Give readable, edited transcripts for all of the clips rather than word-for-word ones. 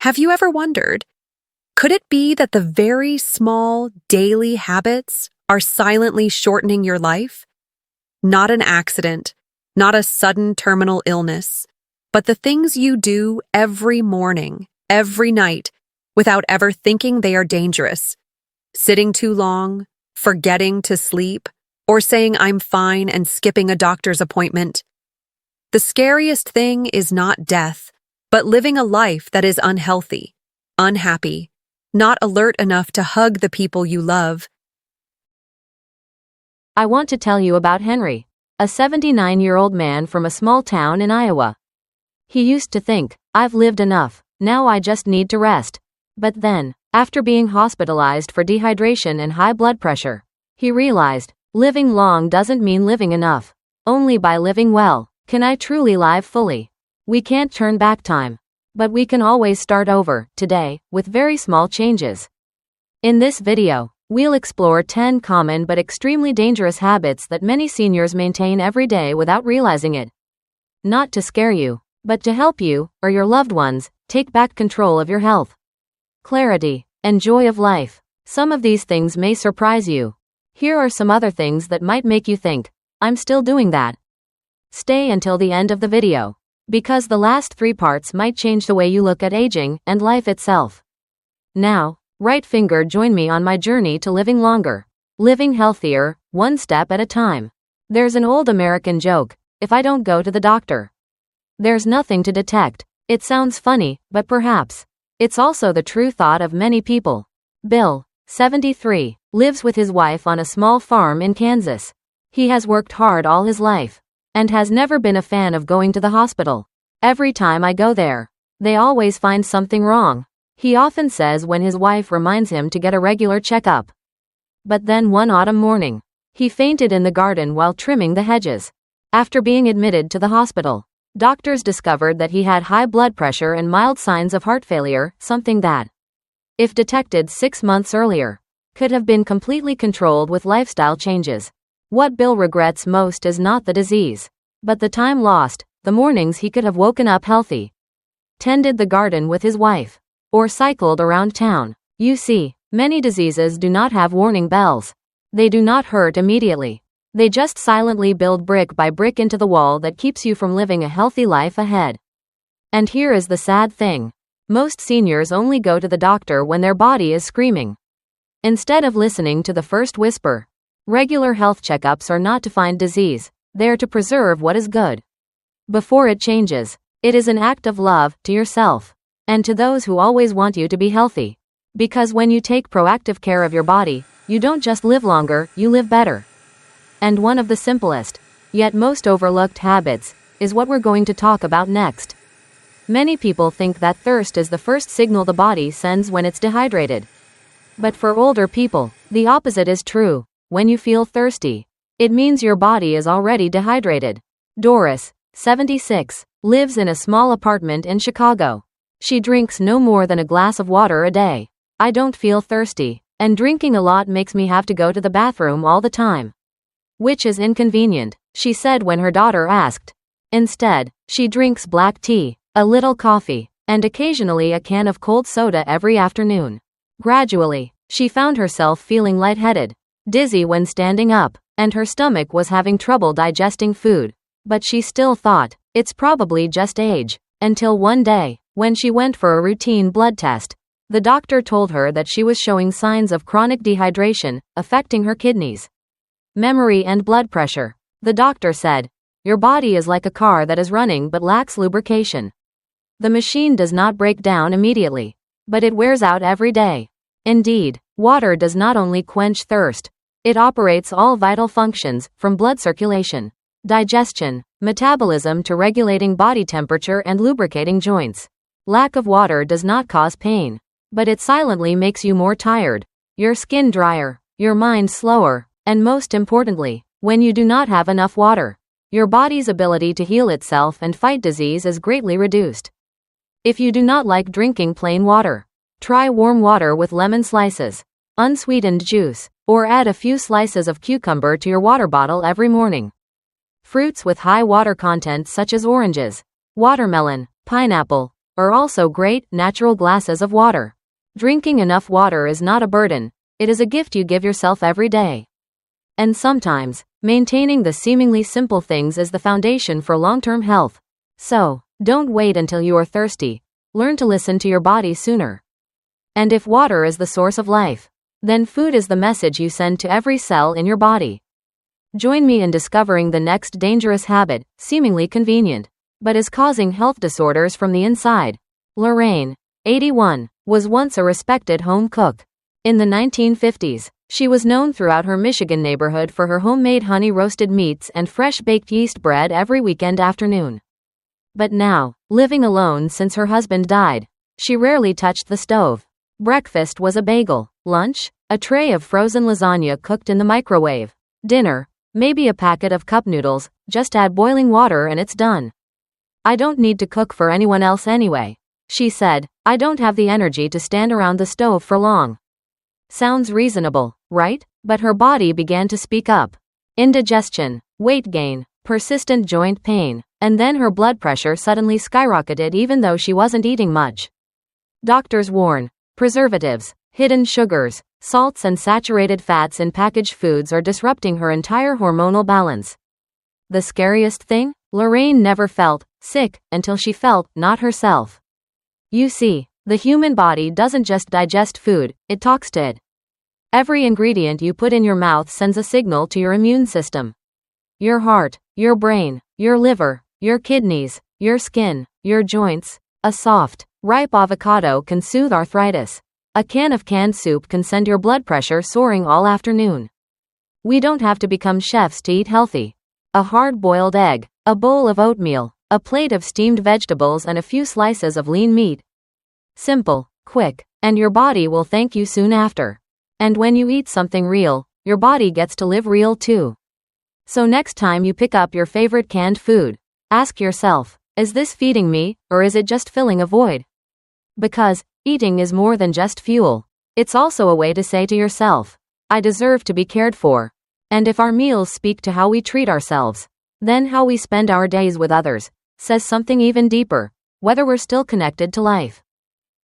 Have you ever wondered, could it be that the very small daily habits are silently shortening your life? Not an accident, not a sudden terminal illness, but the things you do every morning, every night, without ever thinking they are dangerous. Sitting too long, forgetting to sleep, or saying I'm fine and skipping a doctor's appointment. The scariest thing is not death, but living a life that is unhealthy, unhappy, not alert enough to hug the people you love. I want to tell you about Henry, a 79-year-old man from a small town in Iowa. He used to think, I've lived enough, now I just need to rest. But then, after being hospitalized for dehydration and high blood pressure, he realized, living long doesn't mean living enough. Only by living well can I truly live fully. We can't turn back time, but we can always start over, today, with very small changes. In this video, we'll explore 10 common but extremely dangerous habits that many seniors maintain every day without realizing it. Not to scare you, but to help you, or your loved ones, take back control of your health, clarity, and joy of life. Some of these things may surprise you. Here are some other things that might make you think, I'm still doing that. Stay until the end of the video, because the last 3 parts might change the way you look at aging and life itself. Now, right finger, join me on my journey to living longer, living healthier, one step at a time. There's an old American joke, if I don't go to the doctor, there's nothing to detect. It sounds funny, but perhaps it's also the true thought of many people. Bill, 73, lives with his wife on a small farm in Kansas. He has worked hard all his life and has never been a fan of going to the hospital. Every time I go there, they always find something wrong. He often says when his wife reminds him to get a regular checkup. But then one autumn morning, he fainted in the garden while trimming the hedges. After being admitted to the hospital, doctors discovered that he had high blood pressure and mild signs of heart failure, something that, if detected 6 months earlier, could have been completely controlled with lifestyle changes. What Bill regrets most is not the disease, but the time lost, the mornings he could have woken up healthy, tended the garden with his wife, or cycled around town. You see, many diseases do not have warning bells. They do not hurt immediately. They just silently build brick by brick into the wall that keeps you from living a healthy life ahead. And here is the sad thing. Most seniors only go to the doctor when their body is screaming. Instead of listening to the first whisper, regular health checkups are not to find disease, they are to preserve what is good before it changes. It is an act of love to yourself and to those who always want you to be healthy. Because when you take proactive care of your body, you don't just live longer, you live better. And one of the simplest, yet most overlooked habits, is what we're going to talk about next. Many people think that thirst is the first signal the body sends when it's dehydrated. But for older people, the opposite is true. When you feel thirsty, it means your body is already dehydrated. Doris, 76, lives in a small apartment in Chicago. She drinks no more than a glass of water a day. I don't feel thirsty, and drinking a lot makes me have to go to the bathroom all the time, which is inconvenient, she said when her daughter asked. Instead, she drinks black tea, a little coffee, and occasionally a can of cold soda every afternoon. Gradually, she found herself feeling lightheaded, dizzy when standing up, and her stomach was having trouble digesting food. But she still thought, it's probably just age. Until one day, when she went for a routine blood test, the doctor told her that she was showing signs of chronic dehydration, affecting her kidneys, memory and blood pressure. The doctor said, your body is like a car that is running but lacks lubrication. The machine does not break down immediately, but it wears out every day. Indeed, water does not only quench thirst, it operates all vital functions, from blood circulation, digestion, metabolism to regulating body temperature and lubricating joints. Lack of water does not cause pain, but it silently makes you more tired, your skin drier, your mind slower, and most importantly, when you do not have enough water, your body's ability to heal itself and fight disease is greatly reduced. If you do not like drinking plain water, try warm water with lemon slices, unsweetened juice, or add a few slices of cucumber to your water bottle every morning. Fruits with high water content such as oranges, watermelon, pineapple, are also great, natural glasses of water. Drinking enough water is not a burden, it is a gift you give yourself every day. And sometimes, maintaining the seemingly simple things is the foundation for long-term health. So, don't wait until you are thirsty. Learn to listen to your body sooner. And if water is the source of life, then food is the message you send to every cell in your body. Join me in discovering the next dangerous habit, seemingly convenient, but is causing health disorders from the inside. Lorraine, 81, was once a respected home cook. In the 1950s, she was known throughout her Michigan neighborhood for her homemade honey-roasted meats and fresh-baked yeast bread every weekend afternoon. But now, living alone since her husband died, she rarely touched the stove. Breakfast was a bagel, lunch, a tray of frozen lasagna cooked in the microwave, dinner, maybe a packet of cup noodles, just add boiling water and it's done. I don't need to cook for anyone else anyway, she said. I don't have the energy to stand around the stove for long. Sounds reasonable, right? But her body began to speak up. Indigestion, weight gain, persistent joint pain, and then her blood pressure suddenly skyrocketed even though she wasn't eating much. Doctors warn, preservatives, hidden sugars, salts and saturated fats in packaged foods are disrupting her entire hormonal balance. The scariest thing? Lorraine never felt sick until she felt not herself. You see, the human body doesn't just digest food, it talks to it. Every ingredient you put in your mouth sends a signal to your immune system. Your heart, your brain, your liver, your kidneys, your skin, your joints. A soft, ripe avocado can soothe arthritis. A can of canned soup can send your blood pressure soaring all afternoon. We don't have to become chefs to eat healthy. A hard-boiled egg, a bowl of oatmeal, a plate of steamed vegetables and a few slices of lean meat. Simple, quick, and your body will thank you soon after. And when you eat something real, your body gets to live real too. So next time you pick up your favorite canned food, ask yourself, is this feeding me, or is it just filling a void? Because eating is more than just fuel. It's also a way to say to yourself, I deserve to be cared for. And if our meals speak to how we treat ourselves, then how we spend our days with others says something even deeper, whether we're still connected to life.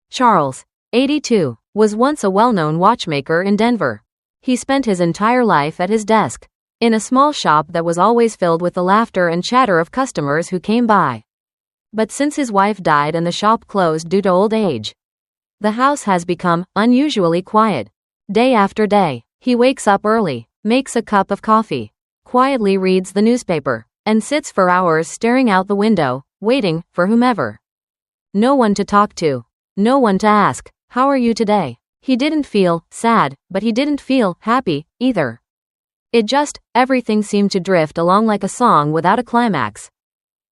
Charles, 82, was once a well-known watchmaker in Denver. He spent his entire life at his desk, in a small shop that was always filled with the laughter and chatter of customers who came by. But since his wife died and the shop closed due to old age, the house has become unusually quiet. Day after day, he wakes up early, makes a cup of coffee, quietly reads the newspaper, and sits for hours staring out the window, waiting for whomever. No one to talk to. No one to ask, how are you today? He didn't feel sad, but he didn't feel happy, either. Everything seemed to drift along like a song without a climax.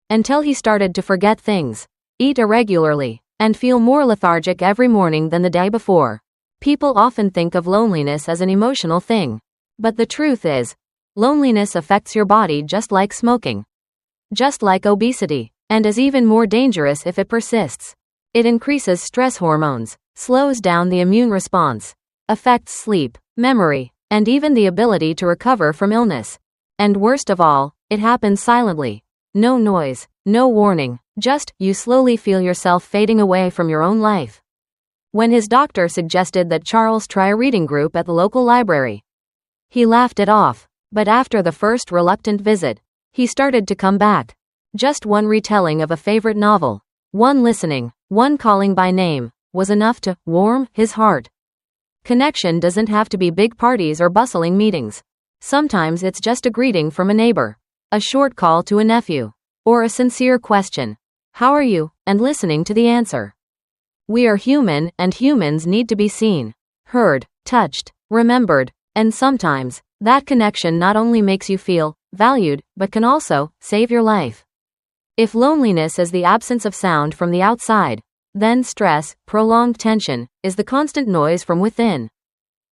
Until he started to forget things, eat irregularly, and feel more lethargic every morning than the day before. People often think of loneliness as an emotional thing. But the truth is, loneliness affects your body just like smoking. Just like obesity, and is even more dangerous if it persists. It increases stress hormones, slows down the immune response, affects sleep, memory, and even the ability to recover from illness. And worst of all, it happens silently. No noise, no warning, just you slowly feel yourself fading away from your own life. When his doctor suggested that Charles try a reading group at the local library, he laughed it off, but after the first reluctant visit, he started to come back. Just one retelling of a favorite novel, one listening, one calling by name, was enough to warm his heart. Connection doesn't have to be big parties or bustling meetings. Sometimes it's just a greeting from a neighbor, a short call to a nephew, or a sincere question, how are you, and listening to the answer. We are human, and humans need to be seen, heard, touched, remembered, and sometimes, that connection not only makes you feel valued, but can also save your life. If loneliness is the absence of sound from the outside, then stress, prolonged tension, is the constant noise from within.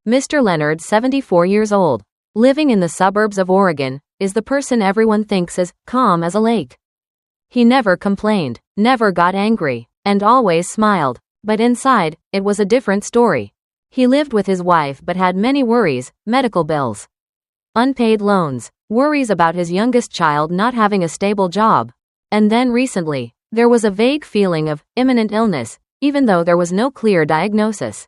Mr. Leonard, 74 years old, living in the suburbs of Oregon, is the person everyone thinks is calm as a lake. He never complained, never got angry, and always smiled. But inside, it was a different story. He lived with his wife but had many worries, medical bills, unpaid loans, worries about his youngest child not having a stable job, and then recently, There was a vague feeling of imminent illness, even though there was no clear diagnosis.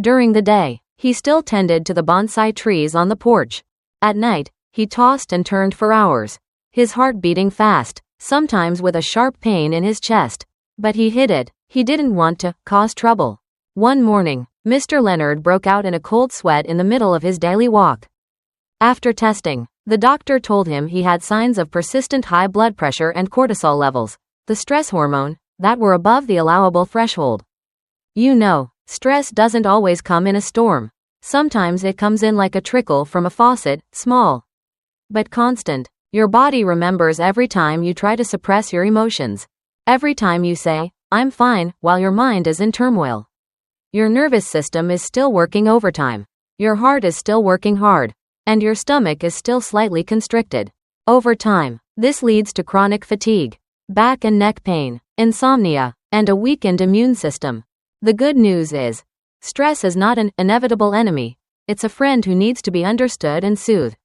During the day, he still tended to the bonsai trees on the porch. At night, he tossed and turned for hours, his heart beating fast, sometimes with a sharp pain in his chest. But he hid it. He didn't want to cause trouble. One morning, Mr. Leonard broke out in a cold sweat in the middle of his daily walk. After testing, the doctor told him he had signs of persistent high blood pressure and cortisol levels, the stress hormone, that were above the allowable threshold. You know, stress doesn't always come in a storm. Sometimes it comes in like a trickle from a faucet, small but constant. Your body remembers every time you try to suppress your emotions. Every time you say, "I'm fine," while your mind is in turmoil. Your nervous system is still working overtime. Your heart is still working hard. And your stomach is still slightly constricted. Over time, this leads to chronic fatigue, back and neck pain, insomnia, and a weakened immune system. The good news is, stress is not an inevitable enemy. It's a friend who needs to be understood and soothed.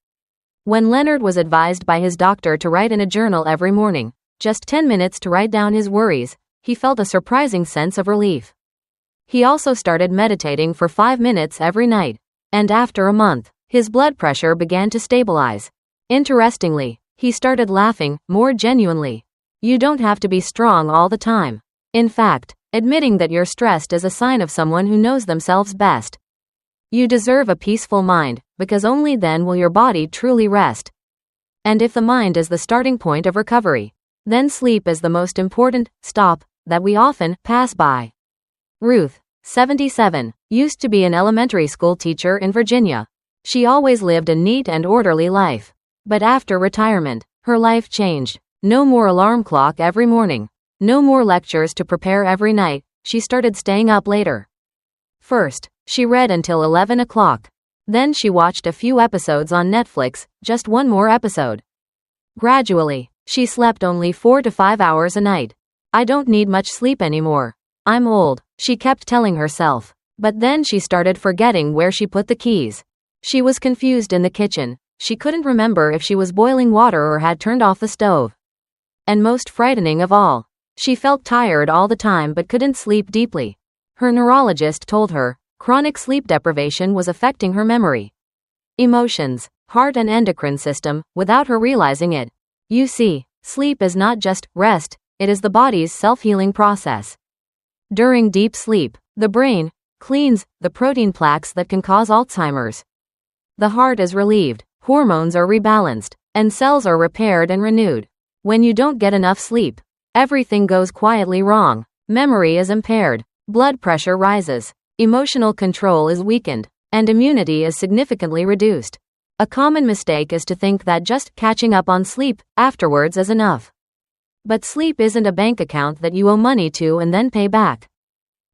When Leonard was advised by his doctor to write in a journal every morning, just 10 minutes to write down his worries, he felt a surprising sense of relief. He also started meditating for 5 minutes every night, and after a month, his blood pressure began to stabilize. Interestingly, he started laughing more genuinely. You don't have to be strong all the time. In fact, admitting that you're stressed is a sign of someone who knows themselves best. You deserve a peaceful mind, because only then will your body truly rest. And if the mind is the starting point of recovery, then sleep is the most important stop that we often pass by. Ruth, 77, used to be an elementary school teacher in Virginia. She always lived a neat and orderly life. But after retirement, her life changed. No more alarm clock every morning. No more lectures to prepare every night. She started staying up later. First, she read until 11 o'clock. Then she watched a few episodes on Netflix, just one more episode. Gradually, she slept only 4 to 5 hours a night. I don't need much sleep anymore. I'm old, she kept telling herself. But then she started forgetting where she put the keys. She was confused in the kitchen. She couldn't remember if she was boiling water or had turned off the stove. And most frightening of all, she felt tired all the time but couldn't sleep deeply. Her neurologist told her, chronic sleep deprivation was affecting her memory, emotions, heart and endocrine system, without her realizing it. You see, sleep is not just rest, it is the body's self-healing process. During deep sleep, the brain cleans the protein plaques that can cause Alzheimer's. The heart is relieved, hormones are rebalanced, and cells are repaired and renewed. When you don't get enough sleep, everything goes quietly wrong. Memory is impaired, blood pressure rises, emotional control is weakened, and immunity is significantly reduced. A common mistake is to think that just catching up on sleep afterwards is enough. But sleep isn't a bank account that you owe money to and then pay back.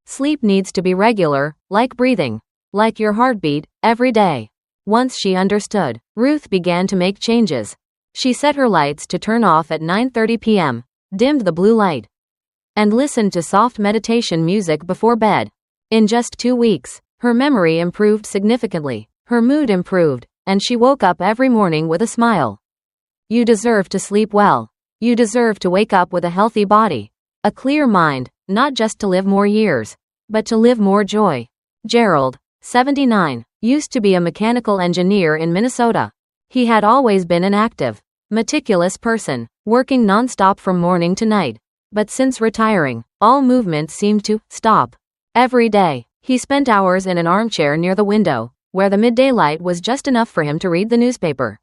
Sleep needs to be regular, like breathing, like your heartbeat, every day. Once she understood, Ruth began to make changes. She set her lights to turn off at 9:30 p.m., dimmed the blue light, and listened to soft meditation music before bed. In just 2 weeks, her memory improved significantly, her mood improved, and she woke up every morning with a smile. You deserve to sleep well. You deserve to wake up with a healthy body, a clear mind, not just to live more years, but to live more joy. Gerald, 79, used to be a mechanical engineer in Minnesota. He had always been an active, meticulous person, working non-stop from morning to night. But since retiring, all movement seemed to stop. Every day, he spent hours in an armchair near the window, where the midday light was just enough for him to read the newspaper,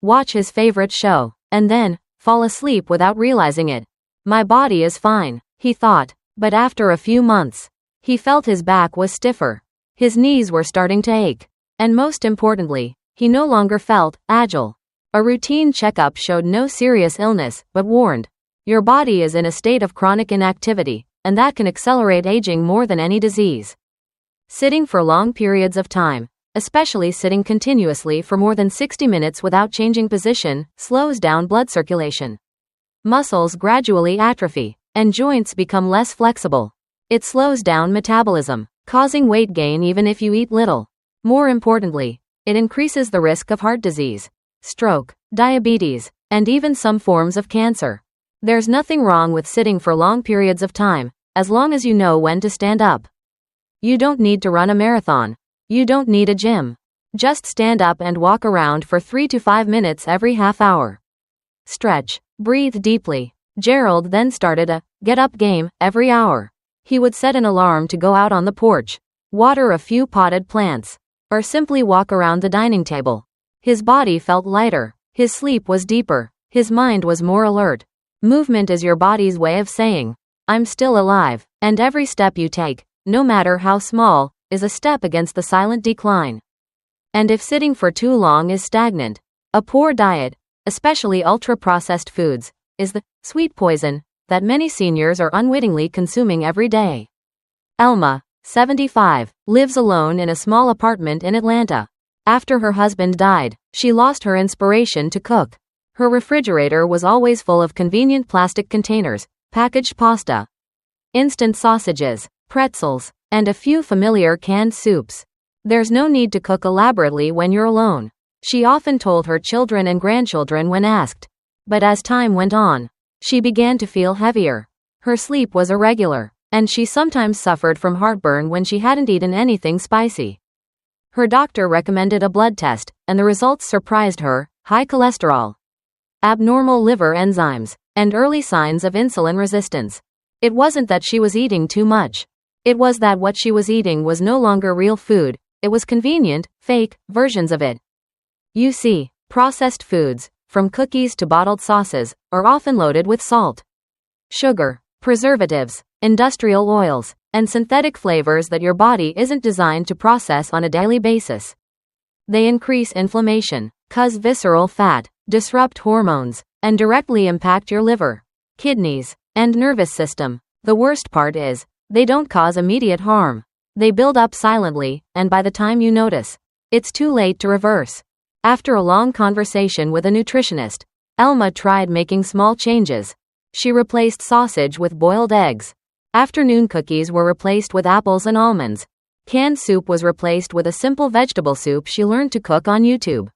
watch his favorite show, and then fall asleep without realizing it. My body is fine, he thought, but after a few months, he felt his back was stiffer. His knees were starting to ache. And most importantly, he no longer felt agile. A routine checkup showed no serious illness, but warned, your body is in a state of chronic inactivity, and that can accelerate aging more than any disease. Sitting for long periods of time, especially sitting continuously for more than 60 minutes without changing position, slows down blood circulation. Muscles gradually atrophy, and joints become less flexible. It slows down metabolism, causing weight gain even if you eat little. More importantly, it increases the risk of heart disease, stroke, diabetes, and even some forms of cancer. There's nothing wrong with sitting for long periods of time, as long as you know when to stand up. You don't need to run a marathon. You don't need a gym. Just stand up and walk around for 3 to 5 minutes every half hour. Stretch. Breathe deeply. Gerald then started a get-up game every hour. He would set an alarm to go out on the porch, water a few potted plants, or simply walk around the dining table. His body felt lighter. His sleep was deeper. His mind was more alert. Movement is your body's way of saying, I'm still alive, and every step you take, no matter how small, is a step against the silent decline. And if sitting for too long is stagnant, a poor diet, especially ultra-processed foods, is the sweet poison that many seniors are unwittingly consuming every day. Elma, 75, lives alone in a small apartment in Atlanta. After her husband died, she lost her inspiration to cook. Her refrigerator was always full of convenient plastic containers, packaged pasta, instant sausages, pretzels, and a few familiar canned soups. There's no need to cook elaborately when you're alone, she often told her children and grandchildren when asked. But as time went on, she began to feel heavier. Her sleep was irregular, and she sometimes suffered from heartburn when she hadn't eaten anything spicy. Her doctor recommended a blood test, and the results surprised her: high cholesterol, abnormal liver enzymes, and early signs of insulin resistance. It wasn't that she was eating too much. It was that what she was eating was no longer real food, it was convenient, fake versions of it. You see, processed foods, from cookies to bottled sauces, are often loaded with salt, sugar, preservatives, industrial oils, and synthetic flavors that your body isn't designed to process on a daily basis. They increase inflammation, cause visceral fat, disrupt hormones, and directly impact your liver, kidneys, and nervous system. The worst part is, they don't cause immediate harm. They build up silently, and by the time you notice, it's too late to reverse. After a long conversation with a nutritionist, Elma tried making small changes. She replaced sausage with boiled eggs. Afternoon cookies were replaced with apples and almonds. Canned soup was replaced with a simple vegetable soup she learned to cook on YouTube.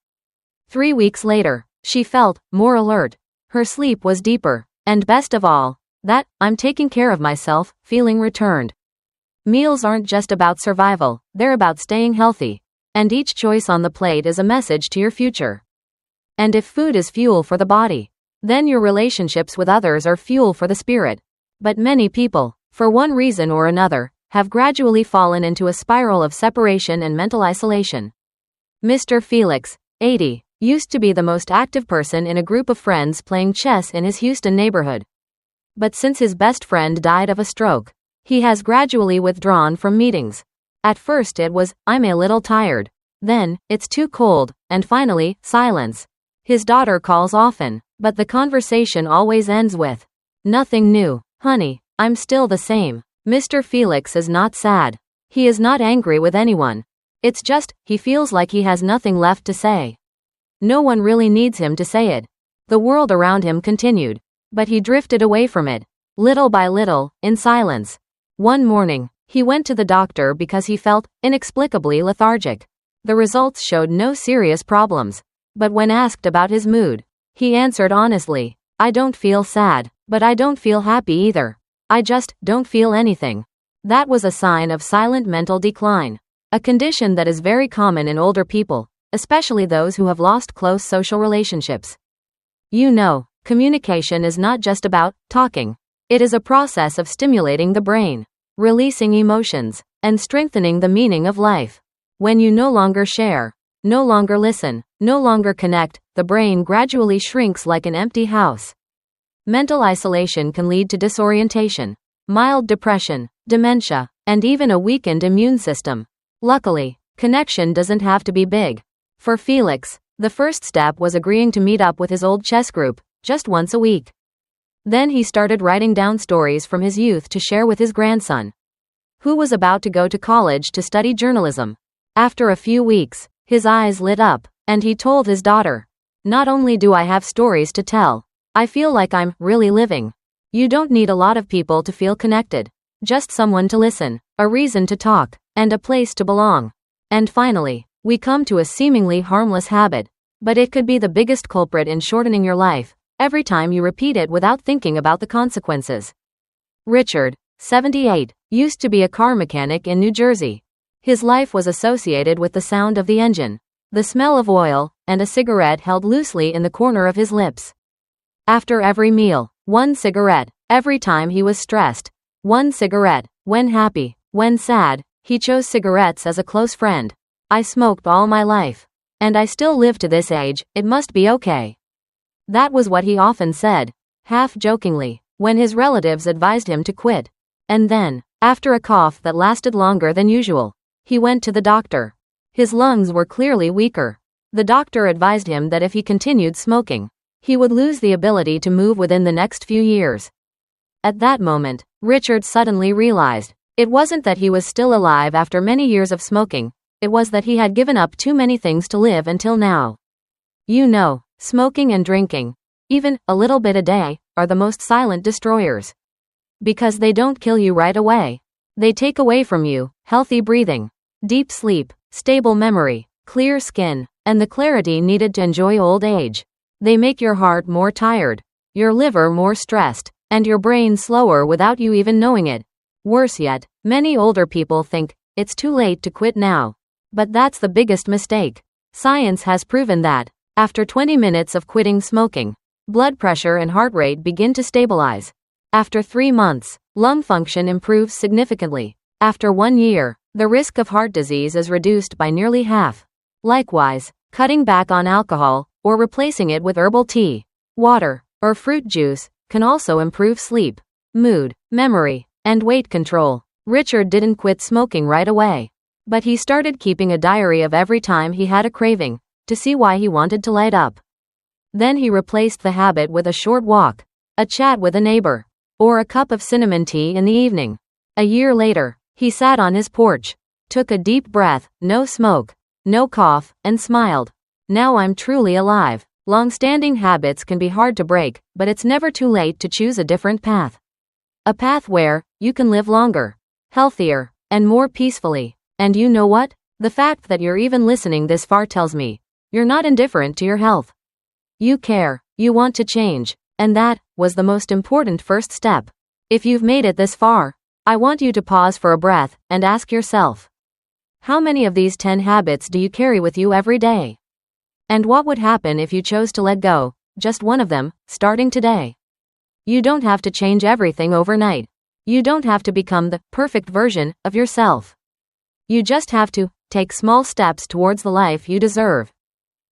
3 weeks later, she felt more alert. Her sleep was deeper, and best of all, that I'm taking care of myself feeling returned. Meals aren't just about survival, they're about staying healthy. And each choice on the plate is a message to your future. And if food is fuel for the body, then your relationships with others are fuel for the spirit. But many people, for one reason or another, have gradually fallen into a spiral of separation and mental isolation. Mr. Felix, 80, used to be the most active person in a group of friends playing chess in his Houston neighborhood. But since his best friend died of a stroke, he has gradually withdrawn from meetings. At first it was, I'm a little tired. Then, it's too cold, and finally, silence. His daughter calls often, but the conversation always ends with, nothing new, honey, I'm still the same. Mr. Felix is not sad. He is not angry with anyone. It's just, he feels like he has nothing left to say. No one really needs him to say it. The world around him continued, but he drifted away from it, little by little, in silence. One morning, he went to the doctor because he felt inexplicably lethargic. The results showed no serious problems, but when asked about his mood, he answered honestly, I don't feel sad, but I don't feel happy either. I just don't feel anything. That was a sign of silent mental decline, a condition that is very common in older people, especially those who have lost close social relationships. You know, communication is not just about talking. It is a process of stimulating the brain, releasing emotions, and strengthening the meaning of life. When you no longer share, no longer listen, no longer connect, the brain gradually shrinks like an empty house. Mental isolation can lead to disorientation, mild depression, dementia, and even a weakened immune system. Luckily, connection doesn't have to be big. For Felix, the first step was agreeing to meet up with his old chess group, just once a week. Then he started writing down stories from his youth to share with his grandson, who was about to go to college to study journalism. After a few weeks, his eyes lit up, and he told his daughter, not only do I have stories to tell, I feel like I'm really living. You don't need a lot of people to feel connected. Just someone to listen, a reason to talk, and a place to belong. And finally, we come to a seemingly harmless habit, but it could be the biggest culprit in shortening your life, every time you repeat it without thinking about the consequences. Richard, 78, used to be a car mechanic in New Jersey. His life was associated with the sound of the engine, the smell of oil, and a cigarette held loosely in the corner of his lips. After every meal, one cigarette. Every time he was stressed, one cigarette. When happy, when sad, he chose cigarettes as a close friend. I smoked all my life. And I still live to this age, it must be okay. That was what he often said, half jokingly, when his relatives advised him to quit. And then, after a cough that lasted longer than usual, he went to the doctor. His lungs were clearly weaker. The doctor advised him that if he continued smoking, he would lose the ability to move within the next few years. At that moment, Richard suddenly realized, it wasn't that he was still alive after many years of smoking, it was that he had given up too many things to live until now. You know, smoking and drinking, even a little bit a day, are the most silent destroyers. Because they don't kill you right away. They take away from you healthy breathing, deep sleep, stable memory, clear skin, and the clarity needed to enjoy old age. They make your heart more tired, your liver more stressed, and your brain slower without you even knowing it. Worse yet, many older people think it's too late to quit now. But that's the biggest mistake. Science has proven that, after 20 minutes of quitting smoking, blood pressure and heart rate begin to stabilize. After 3 months, lung function improves significantly. After 1 year, the risk of heart disease is reduced by nearly half. Likewise, cutting back on alcohol, or replacing it with herbal tea, water, or fruit juice, can also improve sleep, mood, memory, and weight control. Richard didn't quit smoking right away. But he started keeping a diary of every time he had a craving, to see why he wanted to light up. Then he replaced the habit with a short walk, a chat with a neighbor, or a cup of cinnamon tea in the evening. A year later, he sat on his porch, took a deep breath, no smoke, no cough, and smiled. Now I'm truly alive. Long-standing habits can be hard to break, but it's never too late to choose a different path. A path where you can live longer, healthier, and more peacefully. And you know what? The fact that you're even listening this far tells me you're not indifferent to your health. You care, you want to change, and that was the most important first step. If you've made it this far, I want you to pause for a breath and ask yourself, how many of these 10 habits do you carry with you every day? And what would happen if you chose to let go, just one of them, starting today? You don't have to change everything overnight. You don't have to become the perfect version of yourself. You just have to take small steps towards the life you deserve.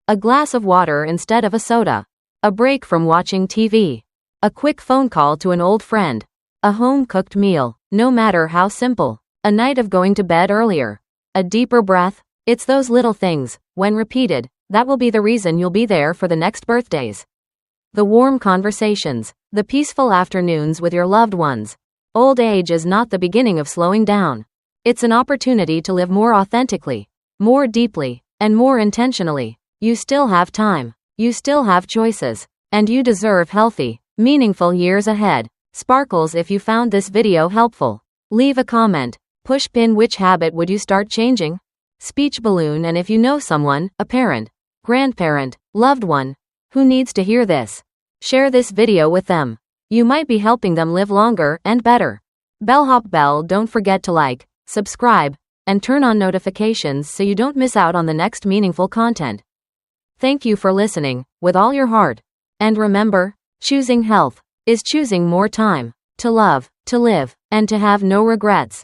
A glass of water instead of a soda. A break from watching TV. A quick phone call to an old friend. A home-cooked meal, no matter how simple. A night of going to bed earlier. A deeper breath. It's those little things, when repeated, that will be the reason you'll be there for the next birthdays. The warm conversations. The peaceful afternoons with your loved ones. Old age is not the beginning of slowing down. It's an opportunity to live more authentically, more deeply, and more intentionally. You still have time. You still have choices. And you deserve healthy, meaningful years ahead. Sparkles, if you found this video helpful, leave a comment. Push pin, which habit would you start changing? Speech balloon, and if you know someone, a parent, grandparent, loved one, who needs to hear this, share this video with them. You might be helping them live longer and better. Bellhop bell, don't forget to like, subscribe, and turn on notifications so you don't miss out on the next meaningful content. Thank you for listening, with all your heart. And remember, choosing health is choosing more time to love, to live, and to have no regrets.